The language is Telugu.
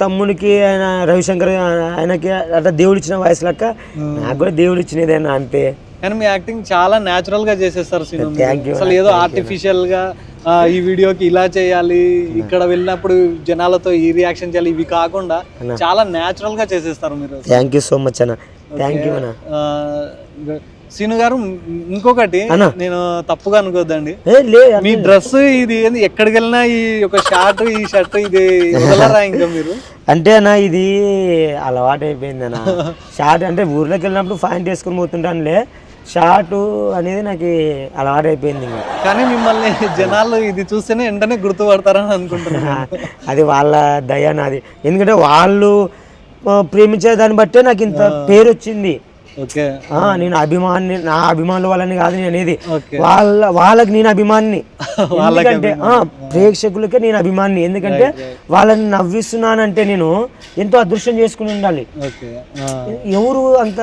తమ్మునికి ఆయన రవిశంకర్ ఆయనకి అట్లా దేవుడు ఇచ్చిన వాయిస్ లెక్క నాకు కూడా దేవుడు ఇచ్చినదేనా అంతే. కానీ మీ యాక్టింగ్ చాలా న్యాచురల్ గా చేసేస్తారు సినిమా. Thank you. అసలు ఏదో ఆర్టిఫిషియల్ గా ఈ వీడియోకి ఇలా చేయాలి, ఇక్కడ వెళ్ళినప్పుడు జనాలతో ఈ రియాక్షన్ చేయాలి, ఇవి కాకుండా చాలా న్యాచురల్ గా చేసేస్తారు మీరు. థ్యాంక్ యూ సో మచ్ అన్న. థ్యాంక్ యూ అన్న. సీను గారు, ఇంకొకటి నేను తప్పుగా అనుకోద్దండి, మీ డ్రెస్ ఇది ఎక్కడికి వెళ్ళినా ఈ ఒక షార్ట్ ఈ షర్ట్ ఇది వదలరా ఇంకా మీరు? అంటే అన్న ఇది అలవాటు అయిపోయింది అన్న. షార్ట్ అంటే ఊర్లోకి వెళ్ళినప్పుడు ఫాయింట్ వేసుకుని పోతుంటానులే, షార్ట్ అనేది నాకు అలవాటు అయిపోయింది. ఇంకా కానీ మిమ్మల్ని జనాలు ఇది చూస్తేనే వెంటనే గుర్తుపడతారని అనుకుంటున్నాను. అది వాళ్ళ దయ నాది, ఎందుకంటే వాళ్ళు ప్రేమించే దాన్ని బట్టే నాకు ఇంత పేరు వచ్చింది. నేను అభిమాని, నా అభిమానుల వాళ్ళని కాదు నేను అనేది, వాళ్ళకి నేను అభిమాని. ఎందుకంటే ప్రేక్షకులకే నేను అభిమాని, ఎందుకంటే వాళ్ళని నవ్విస్తున్నానంటే నేను ఎంతో అదృష్టం చేసుకుని ఉండాలి. ఎవరు అంత